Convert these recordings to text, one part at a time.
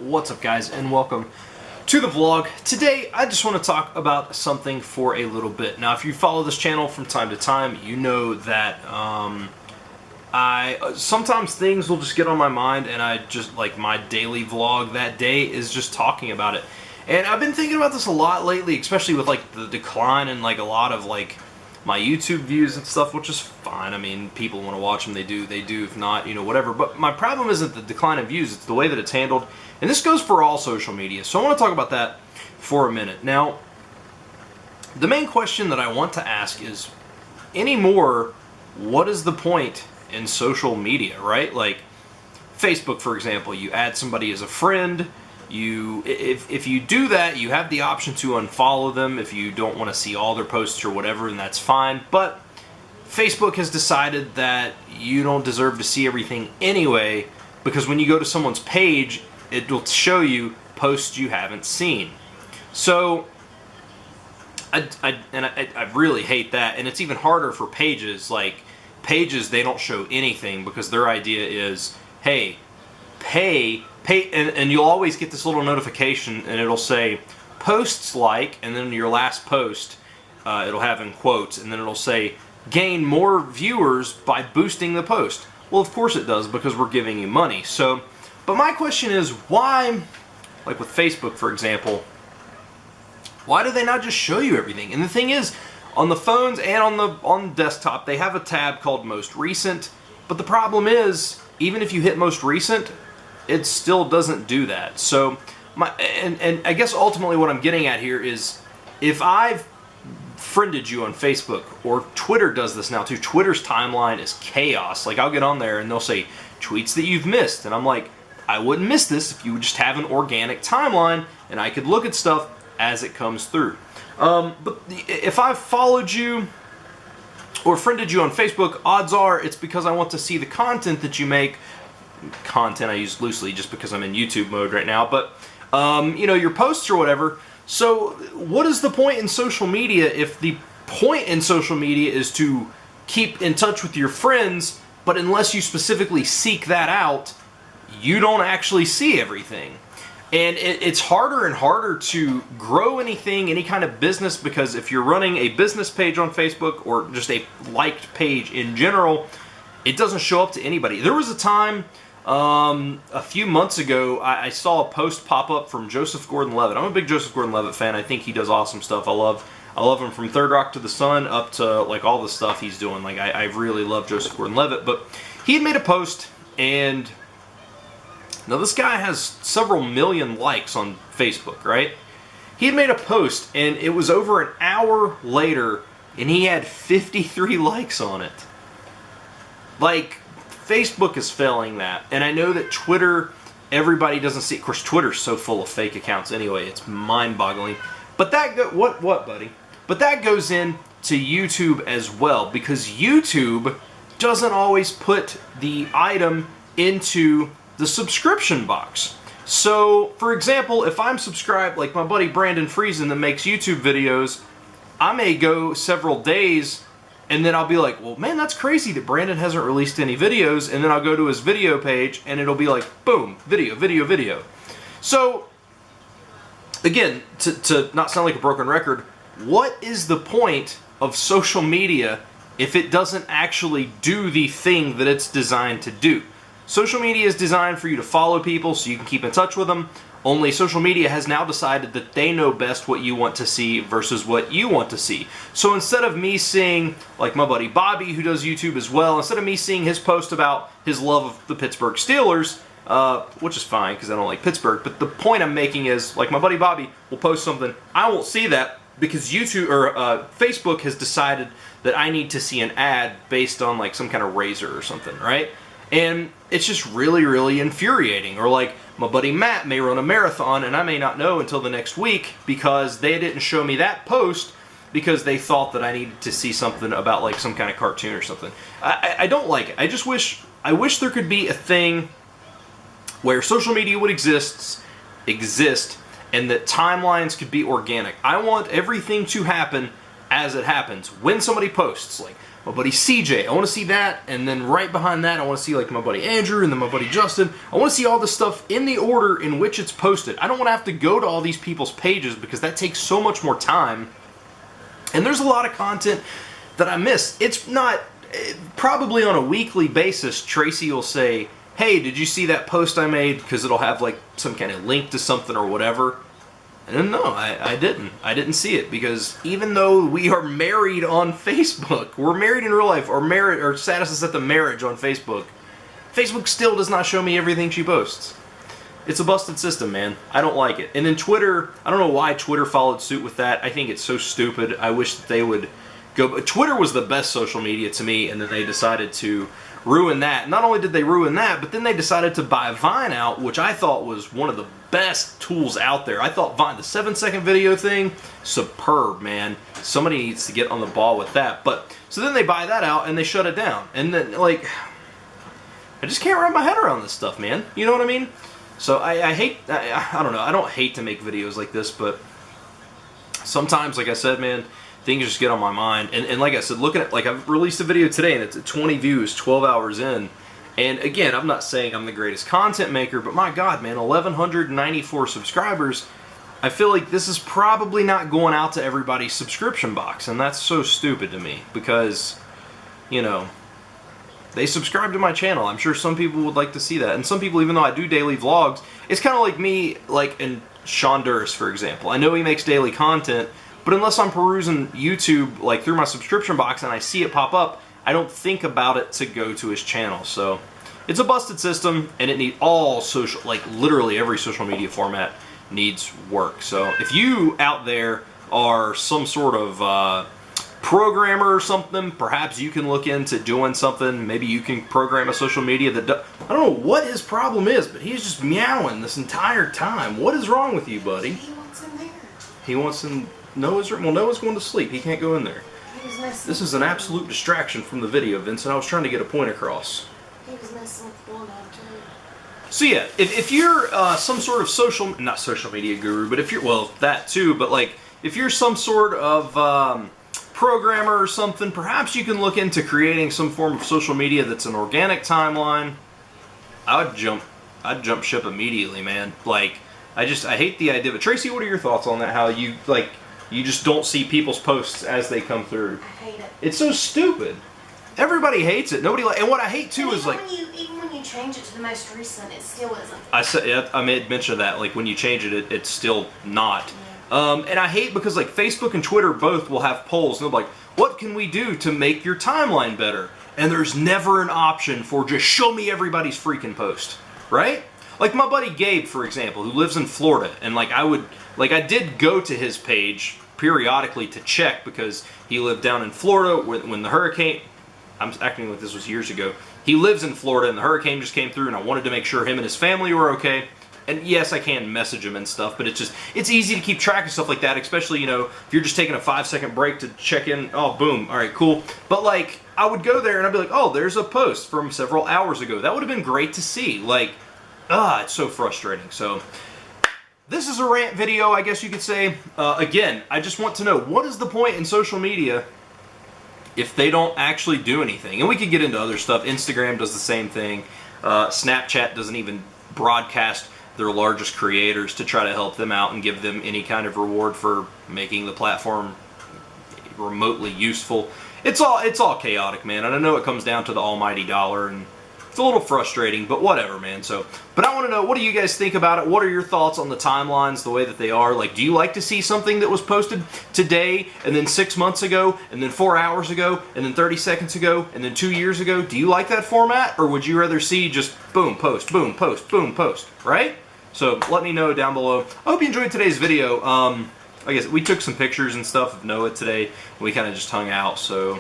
What's up, guys, and welcome to the vlog. Today I just want to talk about something for a little bit. Now, if you follow this channel from time to time, you know that sometimes things will just get on my mind, and I just, like, my daily vlog that day is just talking about it. And I've been thinking about this a lot lately, especially with like the decline in like a lot of like my YouTube views and stuff, which is fine. I mean, people want to watch them, they do. If not, you know, whatever. But my problem isn't the decline in views, it's the way that it's handled. And this goes for all social media. So I want to talk about that for a minute. Now, the main question that I want to ask is, anymore, what is the point in social media, right? Like Facebook, for example, you add somebody as a friend. If you do that, you have the option to unfollow them if you don't want to see all their posts or whatever, and that's fine. But Facebook has decided that you don't deserve to see everything anyway, because when you go to someone's page, it will show you posts you haven't seen. So I really hate that, and it's even harder for pages. Like pages, they don't show anything because their idea is, hey, pay, and you'll always get this little notification, and it'll say posts like, and then your last post, it'll have in quotes, and then it'll say gain more viewers by boosting the post. Well, of course it does, because we're giving you money. So, but my question is, why, like with Facebook, for example, why do they not just show you everything? And the thing is, on the phones and on the desktop, they have a tab called Most Recent, but the problem is, even if you hit Most Recent, it still doesn't do that. So, and I guess ultimately what I'm getting at here is, if I've friended you on Facebook, or Twitter does this now too, Twitter's timeline is chaos. Like, I'll get on there and they'll say, tweets that you've missed, and I'm like, I wouldn't miss this if you would just have an organic timeline, and I could look at stuff as it comes through. But if I've followed you or friended you on Facebook, odds are it's because I want to see the content that you make. Content I use loosely just because I'm in YouTube mode right now, but you know, your posts or whatever. So what is the point in social media if the point in social media is to keep in touch with your friends, but unless you specifically seek that out, you don't actually see everything? And it's harder and harder to grow anything, any kind of business, because if you're running a business page on Facebook or just a liked page in general, it doesn't show up to anybody. There was a time a few months ago, I saw a post pop up from Joseph Gordon-Levitt. I'm a big Joseph Gordon-Levitt fan. I think he does awesome stuff. I love him from Third Rock to the Sun up to like all the stuff he's doing. Like I really love Joseph Gordon-Levitt. But he had made a post, and now this guy has several million likes on Facebook, right? He had made a post, and it was over an hour later, and he had 53 likes on it. Like, Facebook is failing that. And I know that Twitter, everybody doesn't see. Of course, Twitter's so full of fake accounts anyway. It's mind-boggling. But that what buddy? But that goes in to YouTube as well, because YouTube doesn't always put the item into the subscription box. So, for example, if I'm subscribed, like my buddy Brandon Friesen that makes YouTube videos, I may go several days, and then I'll be like, well, man, that's crazy that Brandon hasn't released any videos. And then I'll go to his video page, and it'll be like, boom, video, video, video. So, again, to not sound like a broken record, what is the point of social media if it doesn't actually do the thing that it's designed to do? Social media is designed for you to follow people so you can keep in touch with them. Only social media has now decided that they know best what you want to see versus what you want to see. So instead of me seeing, like my buddy Bobby, who does YouTube as well, instead of me seeing his post about his love of the Pittsburgh Steelers, which is fine because I don't like Pittsburgh, but the point I'm making is, like my buddy Bobby will post something, I won't see that because YouTube or Facebook has decided that I need to see an ad based on like some kind of razor or something, right? And it's just really, really infuriating. Or like my buddy Matt may run a marathon, and I may not know until the next week because they didn't show me that post because they thought that I needed to see something about like some kind of cartoon or something. I don't like it. I wish there could be a thing where social media would exist, and that timelines could be organic. I want everything to happen as it happens. When somebody posts, like my buddy CJ. I want to see that, and then right behind that, I want to see like my buddy Andrew, and then my buddy Justin. I want to see all this stuff in the order in which it's posted. I don't want to have to go to all these people's pages because that takes so much more time. And there's a lot of content that I miss. It's not, probably on a weekly basis, Tracy will say, hey, did you see that post I made? Because it'll have like some kind of link to something or whatever. And no, I didn't. I didn't see it because even though we are married on Facebook, we're married in real life, our status is set to marriage on Facebook, Facebook still does not show me everything she posts. It's a busted system, man. I don't like it. And then Twitter, I don't know why Twitter followed suit with that. I think it's so stupid. I wish that they would go. But Twitter was the best social media to me, and then they decided to ruin that. Not only did they ruin that, but then they decided to buy Vine out, which I thought was one of the best tools out there. I thought Vine, the 7-second video thing, superb, man. Somebody needs to get on the ball with that. But so then they buy that out and they shut it down. And then, like, I just can't wrap my head around this stuff, man. You know what I mean? So I hate, I don't know, I don't hate to make videos like this, but sometimes, like I said, man, things just get on my mind. And like I said, looking at, like, I've released a video today and it's at 20 views, 12 hours in. And again, I'm not saying I'm the greatest content maker, but my God, man, 1,194 subscribers. I feel like this is probably not going out to everybody's subscription box. And that's so stupid to me because, you know, they subscribe to my channel. I'm sure some people would like to see that. And some people, even though I do daily vlogs, it's kind of like me, like in Sean Durst, for example. I know he makes daily content, but unless I'm perusing YouTube, like through my subscription box, and I see it pop up, I don't think about it to go to his channel. So it's a busted system, and it needs all social, like literally every social media format needs work. So if you out there are some sort of programmer or something, perhaps you can look into doing something. Maybe you can program a social media that I don't know what his problem is, but he's just meowing this entire time. What is wrong with you, buddy? He wants in there. He wants in Noah's room. Well, Noah's going to sleep. He can't go in there. This is an absolute distraction from the video, Vincent. I was trying to get a point across. He was messing with the bulldog too. So yeah, if you're some sort of not social media guru, but if you're, well, that too, but like if you're some sort of programmer or something, perhaps you can look into creating some form of social media that's an organic timeline. I'd jump ship immediately, man. Like, I hate the idea. But Tracy, what are your thoughts on that? How you, like, you just don't see people's posts as they come through? I hate it. It's so stupid. Everybody hates it. Nobody and what I hate too is like, even when you change it to the most recent, it still isn't. I said, yeah, I made mention of that. Like when you change it, it's still not. Yeah. And I hate because like Facebook and Twitter both will have polls and they'll be like, what can we do to make your timeline better? And there's never an option for just show me everybody's freaking post, right? Like my buddy Gabe, for example, who lives in Florida, and like I did go to his page periodically to check because he lived down in Florida when the hurricane, I'm acting like this was years ago, he lives in Florida and the hurricane just came through and I wanted to make sure him and his family were okay. And yes, I can message him and stuff, but it's easy to keep track of stuff like that, especially, you know, if you're just taking a 5-second break to check in, oh, boom, all right, cool. But, like, I would go there and I'd be like, oh, there's a post from several hours ago. That would have been great to see. Like, it's so frustrating. So, this is a rant video, I guess you could say. Again, I just want to know, what is the point in social media if they don't actually do anything? And we could get into other stuff. Instagram does the same thing. Snapchat doesn't even broadcast their largest creators to try to help them out and give them any kind of reward for making the platform remotely useful. It's all chaotic, man. And I know it comes down to the almighty dollar, and it's a little frustrating, but whatever, man. So, but I want to know, what do you guys think about it? What are your thoughts on the timelines, the way that they are? Like, do you like to see something that was posted today, and then 6 months ago, and then 4 hours ago, and then 30 seconds ago, and then 2 years ago? Do you like that format, or would you rather see just boom, post, boom, post, boom, post, right? So let me know down below. I hope you enjoyed today's video. I guess we took some pictures and stuff of Noah today. We kind of just hung out, so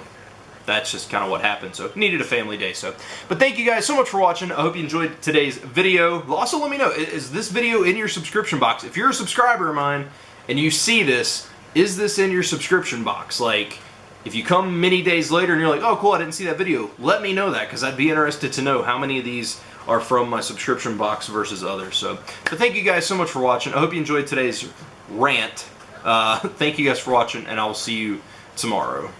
that's just kind of what happened. So needed a family day. So, but thank you guys so much for watching. I hope you enjoyed today's video. Also, let me know, is this video in your subscription box? If you're a subscriber of mine and you see this, is this in your subscription box? Like, if you come many days later and you're like, oh cool, I didn't see that video, let me know that, because I'd be interested to know how many of these are from my subscription box versus others. So, but thank you guys so much for watching. I hope you enjoyed today's rant. Thank you guys for watching, and I will see you tomorrow.